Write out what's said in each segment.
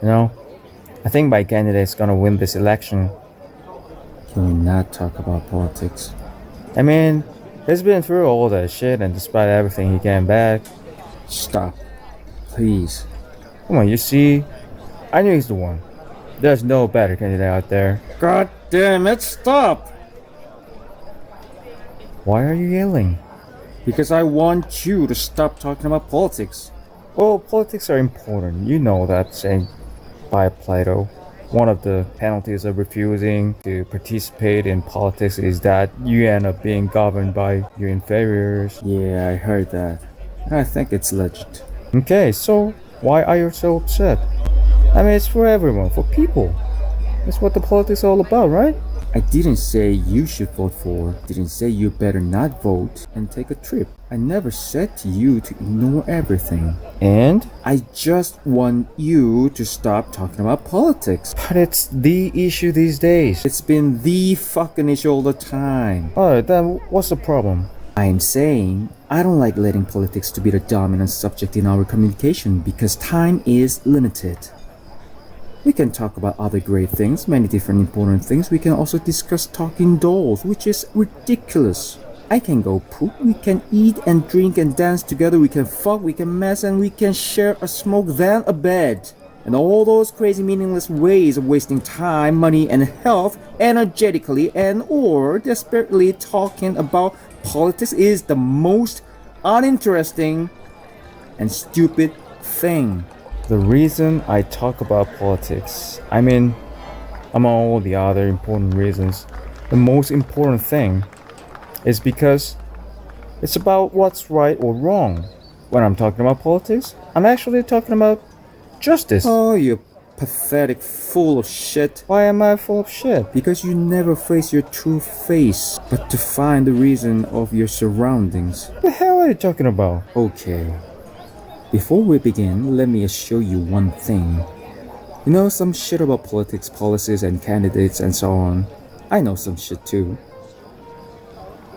You know, I think my candidate's gonna win this election. Can we not talk about politics? I mean, he's been through all that shit, and despite everything, he came back. Stop. Please. Come on, you see? I knew he's the one. There's no better candidate out there. God damn it, stop! Why are you yelling? Because I want you to stop talking about politics. Well, politics are important. You know that saying by Plato. One of the penalties of refusing to participate in politics is that you end up being governed by your inferiors. Yeah, I heard that. I think it's legit. Okay, so why are you so upset? I mean, it's for everyone, for people. That's what the politics is all about, right? I didn't say you should vote for, didn't say you better not vote and take a trip. I never said to you to ignore everything. And? I just want you to stop talking about politics. But it's the issue these days. It's been the fucking issue all the time. Alright, then what's the problem? I'm saying I don't like letting politics to be the dominant subject in our communication because time is limited. We can talk about other great things, many different important things. We can also discuss talking dolls, which is ridiculous. I can go poop, we can eat and drink and dance together, we can fuck, we can mess, and we can share a smoke than a bed. And all those crazy meaningless ways of wasting time, money, and health energetically and or desperately talking about politics is the most uninteresting and stupid thing. The reason I talk about politics, I mean, among all the other important reasons, the most important thing is because it's about what's right or wrong. When I'm talking about politics, I'm actually talking about justice. Oh, you pathetic fool of shit. Why am I full of shit? Because you never face your true face, but to find the reason of your surroundings. What the hell are you talking about? Okay. Before we begin, let me assure you one thing. You know some shit about politics, policies, and candidates and so on. I know some shit too.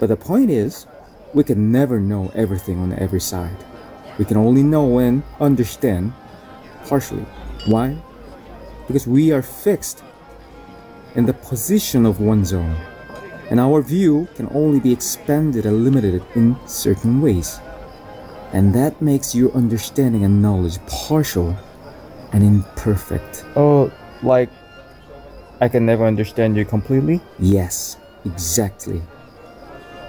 But the point is, we can never know everything on every side. We can only know and understand partially. Why? Because we are fixed in the position of one zone, and our view can only be expanded and limited in certain ways. And that makes your understanding and knowledge partial and imperfect. Oh, like I can never understand you completely? Yes, exactly.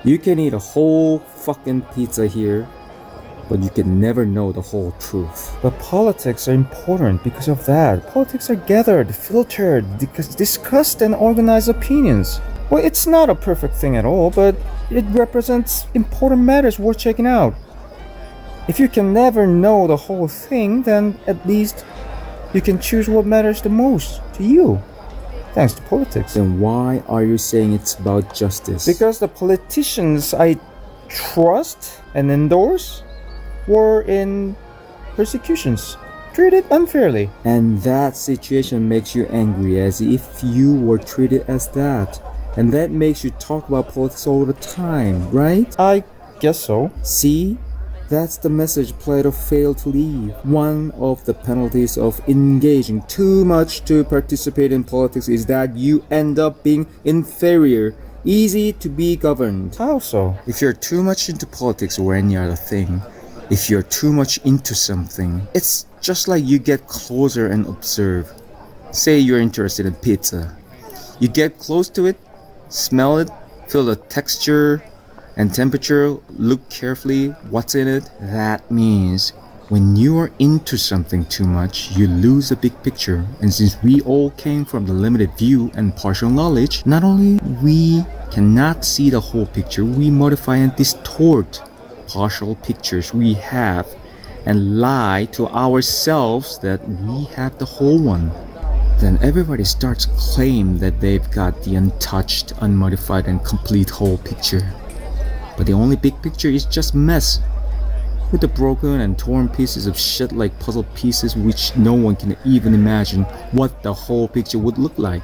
You can eat a whole fucking pizza here, but you can never know the whole truth. But politics are important because of that. Politics are gathered, filtered, discussed, and organized opinions. Well, it's not a perfect thing at all, but it represents important matters worth checking out. If you can never know the whole thing, then at least you can choose what matters the most to you, thanks to politics. Then why are you saying it's about justice? Because the politicians I trust and endorse were in persecutions, treated unfairly. And that situation makes you angry as if you were treated as that. And that makes you talk about politics all the time, right? I guess so. See? That's the message Plato failed to leave. One of the penalties of engaging too much to participate in politics is that you end up being inferior, easy to be governed. How so? If you're too much into politics or any other thing, if you're too much into something, it's just like you get closer and observe. Say you're interested in pizza. You get close to it, smell it, feel the texture and temperature, look carefully what's in it. That means when you are into something too much, you lose the big picture. And since we all came from the limited view and partial knowledge, not only we cannot see the whole picture, we modify and distort partial pictures we have and lie to ourselves that we have the whole one. Then everybody starts claim that they've got the untouched, unmodified, and complete whole picture. But the only big picture is just mess, with the broken and torn pieces of shit like puzzle pieces which no one can even imagine what the whole picture would look like,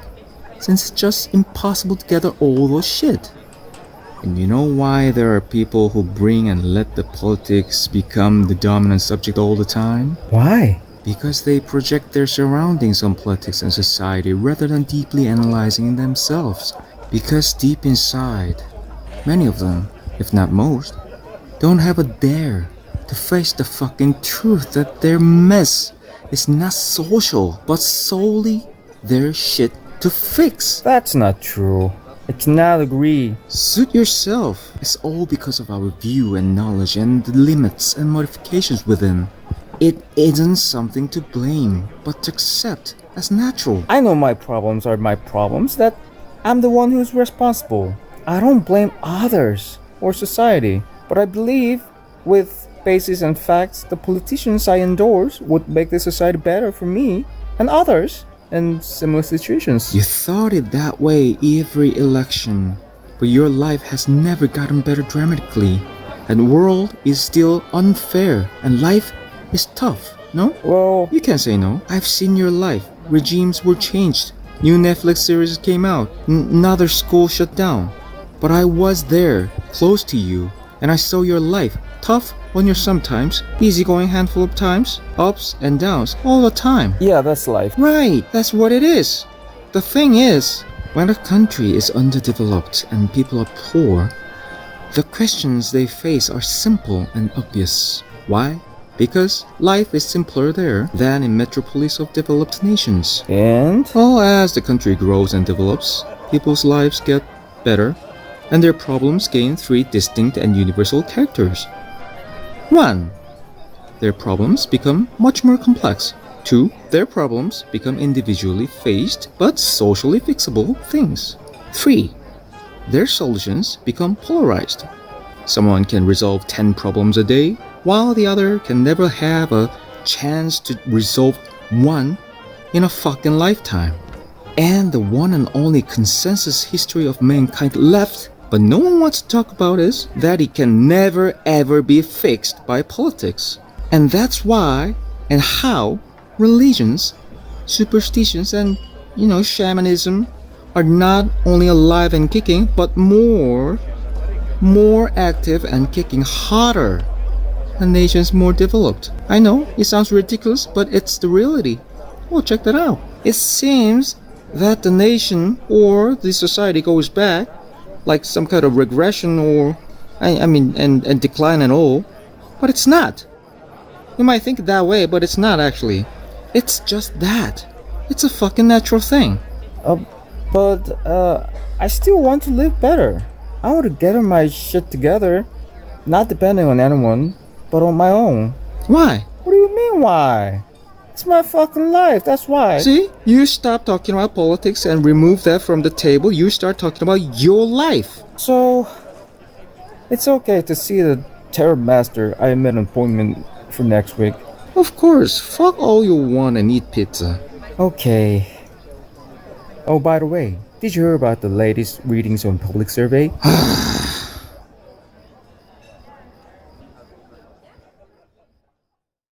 since it's just impossible to gather all those shit. And you know why there are people who bring and let the politics become the dominant subject all the time? Why? Because they project their surroundings on politics and society rather than deeply analyzing themselves. Because deep inside, many of them, if not most, don't have a dare to face the fucking truth that their mess is not social, but solely their shit to fix. That's not true. It's not agree. Suit yourself. It's all because of our view and knowledge and the limits and modifications within. It isn't something to blame, but to accept as natural. I know my problems are my problems, that I'm the one who's responsible. I don't blame others or society, but I believe with basis and facts, the politicians I endorse would make the society better for me and others in similar situations. You thought it that way every election, but your life has never gotten better dramatically, and the world is still unfair, and life is tough, no? Well, You can't say no. I've seen your life. Regimes were changed. New Netflix series came out. Another school shut down. But I was there, close to you, and I saw your life. Tough on your sometimes, easygoing handful of times, ups and downs all the time. yeah, that's life. Right, that's what it is. The thing is, when a country is underdeveloped and people are poor, the questions they face are simple and obvious. Why? Because life is simpler there than in metropolis of developed nations. And Well, as the country grows and develops, people's lives get better, and their problems gain three distinct and universal characters. 1. Their problems become much more complex. 2. Their problems become individually faced but socially fixable things. 3. Their solutions become polarized. Someone can resolve 10 problems a day, while the other can never have a chance to resolve one in a fucking lifetime. And the one and only consensus history of mankind left, but no one wants to talk about, is that it can never ever be fixed by politics. And that's why and how religions, superstitions, and shamanism are not only alive and kicking, but more active and kicking harder than nations more developed. I know it sounds ridiculous, but it's the reality. Well, check that out. It seems that the nation or the society goes back, like some kind of regression or and decline and all, but it's not. You might think that way, but it's not actually. It's just that. It's a fucking natural thing. but I still want to live better. I want to get my shit together, not depending on anyone, but on my own. Why? What do you mean why? It's my fucking life, that's why. See? You stop talking about politics and remove that from the table. You start talking about your life. So, it's okay to see the terror master. I made an appointment for next week. Of course, fuck all you want and eat pizza. Okay. Oh, by the way, did you hear about the latest readings on public survey?